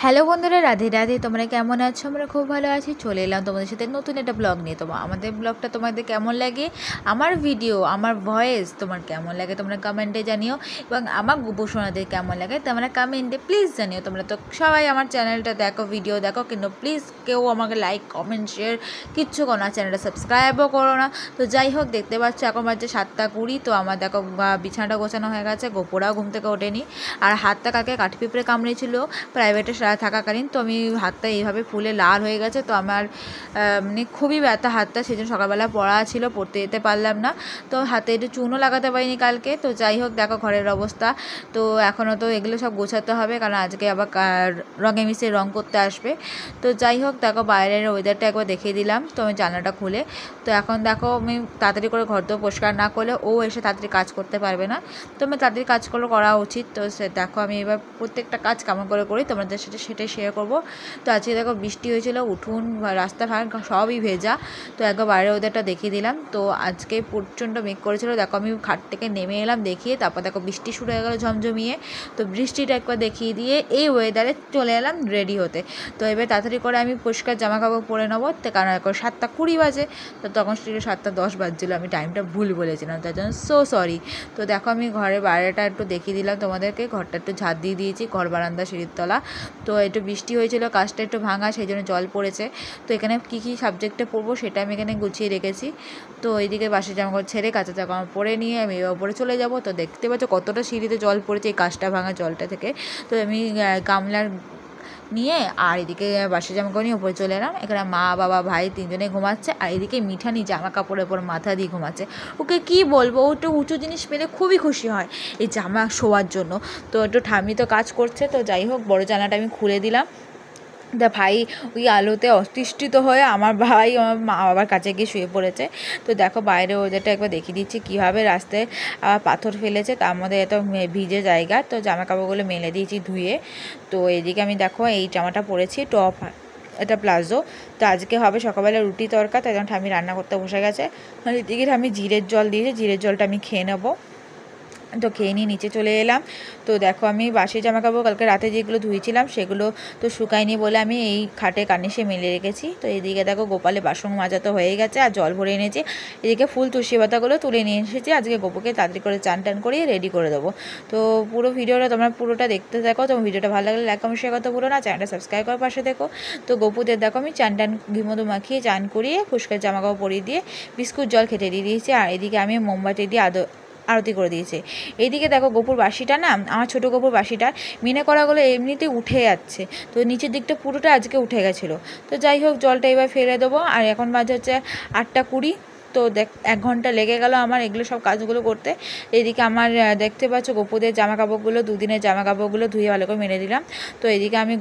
Hello বন্ধুরা, রাধে রাধে। তোমরা কেমন আছো? আমরা খুব ভালো আছি। চলে এলাম তোমাদের সাথে নতুন একটা ব্লগ নিয়ে। আমাদের ব্লগটা তোমাদের কেমন লাগে, আমার ভিডিও, আমার ভয়েস তোমার কেমন লাগে তোমরা কমেন্টে জানিও, এবং আমার গোপসোনাদের কেমন লাগে তোমরা কমেন্টে প্লিজ জানিও। তোমরা তো সবাই আমার চ্যানেলটা দেখো, ভিডিও দেখো, কিন্তু প্লিজ কেউ আমাকে লাইক কমেন্ট শেয়ার কিচ্ছু করো না, চ্যানেলটা সাবস্ক্রাইবও করো না। তো যাই হোক, দেখতে পাচ্ছ এখন বাজছে 7:20। তো আমার দেখো বিছানাটা গোছানো হয়ে গেছে, গোপোরাও ঘুম থেকে ওঠেনি। আর হাতটা কালকে কাঠপিঁপড়ে কামড়েছিল প্রাইভেটে থাকাকালীন। তো আমি হাতটা এইভাবে ফুলে লাল হয়ে গেছে। তো আমার মানে খুবই ব্যথা হাতটা, সেই জন্য সকালবেলা পড়া ছিল, পড়তে যেতে পারলাম না। তো হাতে একটু চুনও লাগাতে পারিনি কালকে। তো যাই হোক, দেখো ঘরের অবস্থা। তো এখনও তো এগুলো সব গোছাতে হবে, কারণ আজকে আবার রঙে মিশিয়ে রঙ করতে আসবে। তো যাই হোক, দেখো বাইরের ওয়েদারটা একবার দেখিয়ে দিলাম। তো আমি জানলাটা খুলে, তো এখন দেখো আমি তাড়াতাড়ি করে ঘর তো পরিষ্কার না করলে ও এসে তাড়াতাড়ি কাজ করতে পারবে না। তো আমি তাড়াতাড়ি কাজগুলো করা উচিত। তো দেখো আমি এবার প্রত্যেকটা কাজ কেমন করে করি তোমাদের সাথে সেটাই শেয়ার করবো। তো আজকে দেখো বৃষ্টি হয়েছিল, উঠোন রাস্তাঘাট সবই ভেজা। তো একবার বাইরের ওয়েদারটা দেখিয়ে দিলাম। তো আজকে প্রচণ্ড মেঘ করেছিল। দেখো আমি খাট থেকে নেমে এলাম দেখিয়ে, তারপর দেখো বৃষ্টি শুরু হয়ে গেলো ঝমঝমিয়ে। তো বৃষ্টিটা একবার দেখিয়ে দিয়ে এই ওয়েদারে চলে এলাম রেডি হতে। তো এবার তাড়াতাড়ি করে আমি পরিষ্কার জামা কাপড় পরে নেবো, কারণ এখন 7:20 বাজে। তো তখন 7:10 বাজছিলো, আমি টাইমটা ভুল বলেছিলাম, তার জন্য সো সরি। তো দেখো আমি ঘরের বাইরেটা একটু দেখিয়ে দিলাম তোমাদেরকে। ঘরটা একটু ঝাঁট দিয়ে দিয়েছি, ঘর বারান্দা সিঁড়ির তলা। তো একটু বৃষ্টি হয়েছিল, কাজটা একটু ভাঙা, সেই জন্য জল পড়েছে। তো এখানে কী কী সাবজেক্টে পড়বো সেটা আমি এখানে গুছিয়ে রেখেছি। তো এইদিকে বাসি জামাকাপড় ছেড়ে কাঁচা জামাকাপড় পরে নিয়ে আমি ওপরে চলে যাব। তো দেখতে পাচ্ছ কতটা সিঁড়িতে জল পড়েছে এই কাজটা ভাঙা জলটা থেকে। তো আমি গামলার নিয়ে আর এদিকে বাসি জামাকাপড় নিয়ে উপরে চলে এলাম। এখানে মা, বাবা, ভাই তিনজনে ঘুমাচ্ছে, আর এদিকে মিঠানি জামা কাপড়ের উপর মাথা দিয়ে ঘুমাচ্ছে। ওকে কি বলবো, ও একটু উঁচু জিনিস পেলে খুবই খুশি হয় এই জামা শোয়ার জন্য। তো একটু ঠাম্মি তো কাজ করছে। তো যাই হোক, বড় জানালাটা আমি খুলে দিলাম। তা ভাই ওই আলোতে অতিষ্ঠিত হয়ে আমার ভাই আমার মা বাবার কাছে গিয়ে শুয়ে পড়েছে। তো দেখো বাইরে ওদেরটা একবার দেখিয়ে দিচ্ছি কীভাবে রাস্তায় পাথর ফেলেছে, তার মধ্যে এত ভিজে জায়গা। তো জামা কাপড়গুলো মেলে দিয়েছি ধুয়ে। তো এদিকে আমি দেখো এই জামাটা পরেছি, টপ, এটা প্লাজো। তো আজকে হবে সকালবেলা রুটি তরকা, তাই জন্য ঠাম্মি রান্না করতে বসে গেছে। আর এদিকে ঠাম্মি জিরের জল দিয়েছে, জিরের জলটা আমি খেয়ে নেবো। তো খেয়ে নিয়ে নিচে চলে এলাম। তো দেখো আমি বাসি জামা কাপড় কালকে রাতে যেগুলো ধুয়েছিলাম সেগুলো তো শুকায়নি বলে আমি এই খাটে কার্নিশে মেলে রেখেছি। তো এদিকে দেখো গোপালে বাসন মাজা তো হয়ে গেছে, আর জল ভরে এনেছি। এদিকে ফুল তুলসী পাতাগুলো তুলে নিয়ে এসেছি। আজকে গোপুকে তাড়াতাড়ি করে চান টান করিয়ে রেডি করে দেবো। তো পুরো ভিডিওটা তোমরা পুরোটা দেখতে থাকো। তোমার ভিডিওটা ভালো লাগলে লাইক কমেন্ট শেয়ার করতে ভুলো না, চ্যানেলটা সাবস্ক্রাইব করার পাশে দেখো। তো গোপুদের দেখো আমি চান টান ঘি মধু মাখিয়ে চান করিয়ে পরিষ্কার জামা কাপড় পরিয়ে দিয়ে বিস্কুট জল খেতে দিয়ে দিয়েছি। আর এদিকে আমি মোমবাতি দিয়ে আরতি করে দিয়েছে। এইদিকে দেখো গোপুর বাসিটা না, আমার ছোটো গোপুর বাসিটা মিনে করাগুলো এমনিতেই উঠে যাচ্ছে। তো নিচের দিকটা পুরোটা আজকে উঠে গেছিলো। তো যাই হোক, জলটা এবার ফেলে দেবো। আর এখন বাজে হচ্ছে 8:20। তো 1 ঘন্টা লেগে গেল আমার এগুলো সব কাজগুলো করতে। এদিকে আমার দেখতে পাচ্ছ গোপুদের জামা কাপড়গুলো, দুদিনের জামা কাপড়গুলো ধুয়ে ভালো করে মেরে দিলাম। তো এদিকে আমি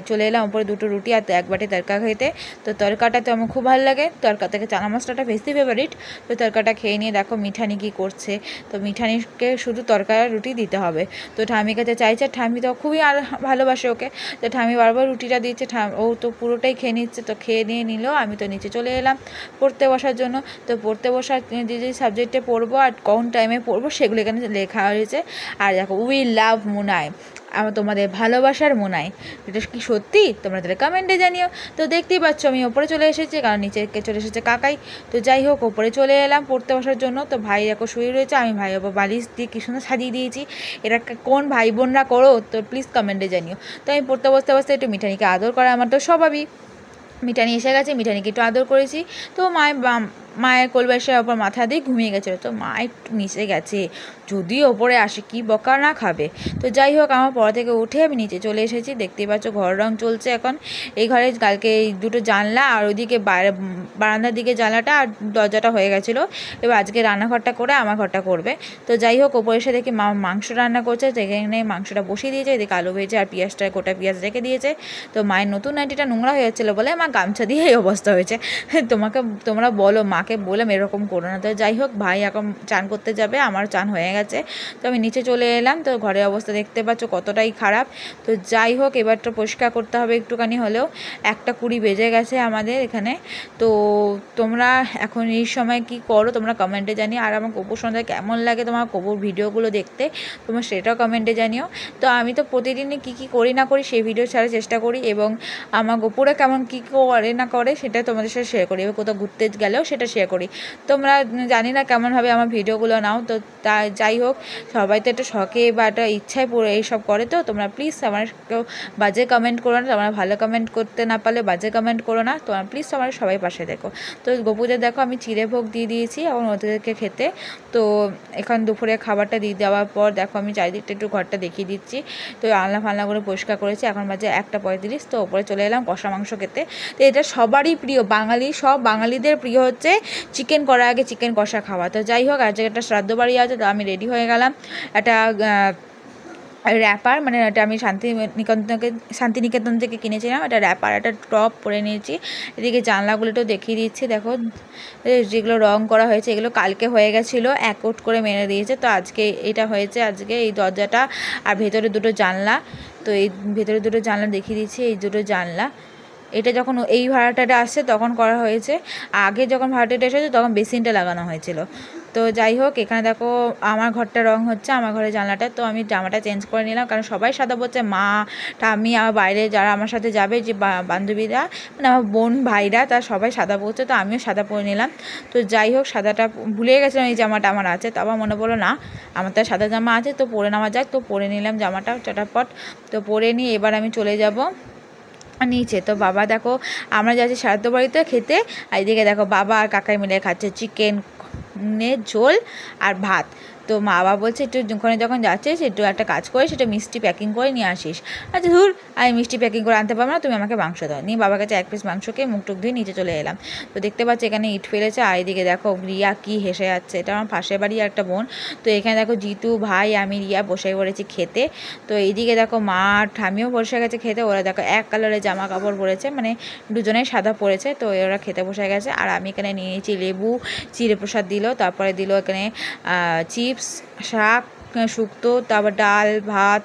চলে এলাম উপরে 2টো রুটি আর 1 বাটি তরকা খেতে। তো তরকাটা তো আমার খুব ভালো লাগে, তরকা থেকে চানা মশলাটা বেশি ফেভারিট। তো তরকাটা খেয়ে নিয়ে দেখো মিঠানি কী করছে। তো মিঠানিকে শুধু তরকা রুটি দিতে হবে। তো ঠাম্মি কাছে চাইছে, ঠাম্মি তো খুবই ভালোবাসে ওকে। তো ঠাম্মি বারবার রুটিটা দিচ্ছে, ও তো পুরোটাই খেয়ে নিচ্ছে। তো খেয়ে নিয়ে নিল, আমি তো নিচে চলে এলাম পড়তে বসার জন্য। তো পড়তে বসার যে সাবজেক্টে পড়বো আর কোন টাইমে পড়বো সেগুলো এখানে লেখা হয়েছে। আর দেখো উই লাভ মুনাই, আমার তোমাদের ভালোবাসার মুনাই। এটা কি সত্যি তোমরা তাহলে কমেন্টে জানিও। তো দেখতেই পাচ্ছ আমি ওপরে চলে এসেছি, কারণ নিচে চলে এসেছে কাকাই। তো যাই হোক, ওপরে চলে এলাম পড়তে বসার জন্য। তো ভাই দেখো শুয়ে রয়েছে, আমি ভাই বাবা বালিশ দিয়ে কি সুন্দর সাজিয়ে দিয়েছি। এটা কোন ভাই বোনরা করো তো প্লিজ কমেন্টে জানিও। তো আমি পড়তে বসতে বসতে একটু মিঠানিকে আদর করা আমার তো স্বভাবই। মিঠানি এসে গেছে, মিঠানিকে একটু আদর করেছি। তো মায়ের কোলবাসের ওপর মাথা দিয়ে ঘুমিয়ে গেছিলো। তো মা একটু নিচে গেছে, যদি ওপরে আসে কি বকা না খাবে। তো যাই হোক, আমার পড়া থেকে উঠে আমি নিচে চলে এসেছি। দেখতেই পাচ্ছ ঘর রং চলছে এখন। এই ঘরে কালকে এই 2টো জানলা আর ওইদিকে বারান্দার দিকে জানলাটা আর দরজাটা হয়ে গেছিলো। এবার আজকে রান্নাঘরটা করে আমার ঘরটা করবে। তো যাই হোক, ওপরে এসে দেখি মা মাংস রান্না করছে। সেখানে মাংসটা বসিয়ে দিয়েছে, এদিকে আলু ভেজে আর পেঁয়াজটা গোটা পেঁয়াজ রেখে দিয়েছে। তো মায়ের নতুন নাইটিটা নোংরা হয়ে যাচ্ছিলো বলে মা গামছা দিয়ে এই অবস্থা হয়েছে। তোমরা বলো মা মাকে বললাম এরকম করো না। তো যাই হোক, ভাই এখন চান করতে যাবে, আমার চান হয়ে গেছে। তো আমি নিচে চলে এলাম। তো ঘরের অবস্থা দেখতে পাচ্ছ কতটাই খারাপ। তো যাই হোক, এবারটা পরিষ্কার করতে হবে একটুখানি হলেও। 1:20 বেজে গেছে আমাদের এখানে। তো তোমরা এখন এই সময় কি করো তোমরা কমেন্টে জানিও। আর আমার গোপুর সন্ধ্যায় কেমন লাগে তোমার গোপুর ভিডিওগুলো দেখতে তোমরা সেটাও কমেন্টে জানিও। তো আমি তো প্রতিদিনই কী করি না করি সেই ভিডিও ছাড়ার চেষ্টা করি, এবং আমার গোপুরা কেমন কী করে না করে সেটা তোমাদের সাথে শেয়ার করি, এবার কোথাও ঘুরতে গেলেও সেটা শেয়ার করি। তোমরা জানি না কেমনভাবে আমার ভিডিওগুলো নাও। তো যাই হোক, সবাই তো একটা শখে বা একটা ইচ্ছায় পড়ে এইসব করে। তো তোমরা প্লিজ আমার কেউ বাজে কমেন্ট করো না, তোমরা ভালো কমেন্ট করতে না পারলে বাজে কমেন্ট করো না। তোমরা প্লিজ তোমরা সবাই পাশে দেখো। তো গোপুদের দেখো আমি চিড়ে ভোগ দিয়ে দিয়েছি এখন ওদেরকে খেতে। তো এখন দুপুরে খাবারটা দিয়ে দেওয়ার পর দেখো আমি চারিদিকটা একটু ঘরটা দেখিয়ে দিচ্ছি। তো আলনা ফালনাগুলো পরিষ্কার করেছি। এখন বাজে 1:35। তো ওপরে চলে এলাম কষা মাংস খেতে। তো এটা সবারই প্রিয়, সব বাঙালিদের প্রিয় হচ্ছে চিকেন করার আগে চিকেন কষা খাওয়া। তো যাই হোক, আজকে একটা শ্রাদ্ধ বাড়ি আছে, তো আমি রেডি হয়ে গেলাম। একটা র্যাপার, মানে এটা আমি শান্তিনিকেতন থেকে কিনেছিলাম। এটা র্যাপার, একটা টপ পরে নিয়েছি। এদিকে জানলাগুলোটাও দেখিয়ে দিচ্ছি। দেখো যেগুলো রং করা হয়েছে এগুলো কালকে হয়ে গেছিলো, 1 কোট করে মেরে দিয়েছে। তো আজকে এটা হয়েছে, আজকে এই দরজাটা আর ভেতরে দুটো জানলা। তো এই ভেতরে দুটো জানলা দেখিয়ে দিচ্ছি, এই দুটো জানলা। এটা যখন এই ভাড়াটাটা আসছে তখন করা হয়েছে, আগে যখন ভাড়াটাটা এসেছে তখন বেসিনটা লাগানো হয়েছিল। তো যাই হোক, এখানে দেখো আমার ঘরটা রং হচ্ছে, আমার ঘরের জানলাটা। তো আমি জামাটা চেঞ্জ করে নিলাম, কারণ সবাই সাদা পরছে, মা ঠাম্মি আমার বাইরে যারা আমার সাথে যাবে যে বান্ধবীরা, মানে আমার বোন ভাইরা, তারা সবাই সাদা পরছে। তো আমিও সাদা পরে নিলাম। তো যাই হোক, সাদাটা ভুলে গেছিলাম এই জামাটা আমার আছে, তো আবার মনে পড়লো না আমার তো সাদা জামা আছে, তো পরে নেওয়া যাক। তো পরে নিলাম জামাটা চটাপট। তো পরে নিয়ে এবার আমি চলে যাব নিচে। তো বাবা দেখো আমরা যাচ্ছি শ্রাদ্ধ বাড়িতে খেতে, আর এদিকে দেখো বাবা আর কাকাই মিলে খাচ্ছে চিকেনের ঝোল আর ভাত। তো মা বাবা বলছে একটু ওখানে যখন যাচ্ছিস একটু একটা কাজ করে সেটা মিষ্টি প্যাকিং করে নিয়ে আসিস। আচ্ছা ধুর, আমি মিষ্টি প্যাকিং করে আনতে পারবো না, তুমি আমাকে মাংস দাও। নিয়ে বাবার কাছে 1 পিস মাংসকে মুখ টুক ধুয়ে নিচে চলে এলাম। তো দেখতে পাচ্ছি এখানে ইট ফেলেছে, আর এদিকে দেখো রিয়া কি হেসে যাচ্ছে, এটা আমার পাশের বাড়ি একটা বোন। তো এখানে দেখো জিতু ভাই আমি রিয়া বসে পড়েছি খেতে। তো এইদিকে দেখো মা ঠামিও বসে গেছে খেতে। ওরা দেখো এক কালারের জামা কাপড় পরেছে, মানে দুজনেই সাদা পরেছে। তো ওরা খেতে বসে গেছে, আর আমি এখানে নিয়ে নিয়েছি লেবু, চিড়ে প্রসাদ দিল, তারপরে দিল এখানে চিপস, শাক শুক্তো, তারপর ডাল ভাত,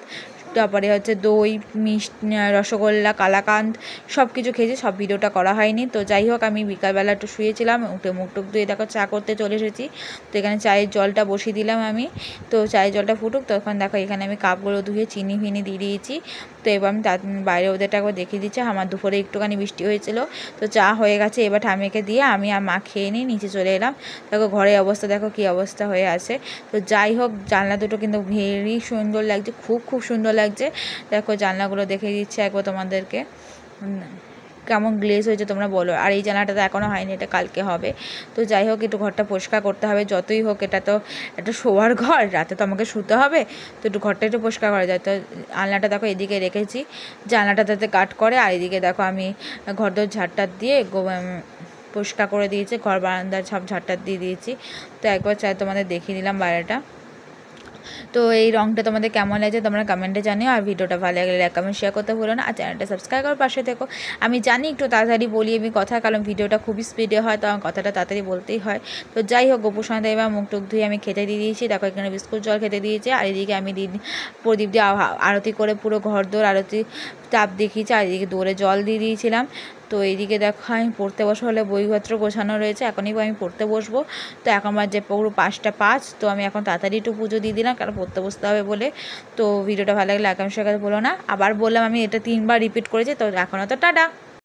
তারপরে হচ্ছে দই, মিষ্টি, রসগোল্লা, কালাকাঁদ সব কিছু খেয়েছি। সব ভিডিওটা করা হয়নি। তো যাই হোক, আমি বিকালবেলা একটু শুয়েছিলাম, উঠে মুখ টুক ধুয়ে দেখো চা করতে চলে এসেছি। তো এখানে চায়ের জলটা বসিয়ে দিলাম আমি। তো চায়ের জলটা ফুটুক, তখন দেখো এখানে আমি কাপগুলো ধুয়ে চিনি ফিনি দিয়ে দিয়েছি। তো এবার আমি বাইরে ওদেরটা একবার দেখিয়ে দিচ্ছি। আমার দুপুরে একটুখানি বৃষ্টি হয়েছিল, তো চা হয়ে গেছে। এবার ঠামিকে দিয়ে আমি আর মা খেয়ে নিয়ে নিচে চলে এলাম। দেখো ঘরের অবস্থা দেখো কী অবস্থা হয়ে আছে। তো যাই হোক, জানলা দুটো কিন্তু ভেরি সুন্দর লাগছে, খুব সুন্দর লাগছে। দেখো জানলাগুলো দেখে দিচ্ছে একবার তোমাদেরকে, কেমন গ্লেজ হয়েছে তোমরা বলো। আর এই জানলাটা তো এখনও হয়নি, এটা কালকে হবে। তো যাই হোক, একটু ঘরটা পরিষ্কার করতে হবে, যতই হোক এটা তো একটা শোয়ার ঘর, রাতে তো আমাকে শুতে হবে। তো একটু ঘরটা একটু পরিষ্কার করা যায়। তো আলনাটা দেখো এদিকে রেখেছি, জানলাটা যাতে কাট করে। আর এদিকে দেখো আমি ঘর দর ঝাড়টা দিয়ে পরিষ্কার করে দিয়েছি, ঘর বারান্দার সব ঝাড়টা দিয়ে দিয়েছি। তো একবার চাই তোমাদের দেখিয়ে দিলাম বাইরেটা। তো এই রঙটা তোমাদের কেমন লাগছে তোমরা কমেন্টে জানিও। আর ভিডিওটা ভালো লাগলে লাইক কমেন্ট শেয়ার করতে ভুলো না, আর চ্যানেলটা সাবস্ক্রাইব করার পাশে থেকো। আমি জানি একটু তাড়াতাড়ি বলি আমি কথা, কারণ ভিডিওটা খুবই স্পিডে হয়, তো আমার কথাটা তাড়াতাড়ি বলতেই হয়। তো যাই হোক, গোপুর সন্ধ্যা এবার মুখ টুক ধুয়ে আমি খেতে দিয়ে দিয়েছি। দেখো এখানে বিস্কুট জল খেতে দিয়েছি। আর এদিকে আমি প্রদীপ দিয়ে আরতি করে পুরো ঘর দৌড় আরতি তাপ দেখিয়েছি। আর এদিকে দৌড়ে জল দিয়ে দিয়েছিলাম। তো এইদিকে দেখো আমি পড়তে বসা হলে বইপত্র গোছানো রয়েছে, এখনই আমি পড়তে বসবো। তো এখন যে পুরো 5:05। তো আমি এখন তাড়াতাড়ি একটু পুজো দিয়ে দিলাম, কারণ পড়তে বসতে হবে বলে। তো ভিডিওটা ভালো লাগলে লাইক কমেন্ট শেয়ার করতে ভুলো না। আবার বললাম আমি এটা 3বার রিপিট করেছি। তো এখনও তো টাটা।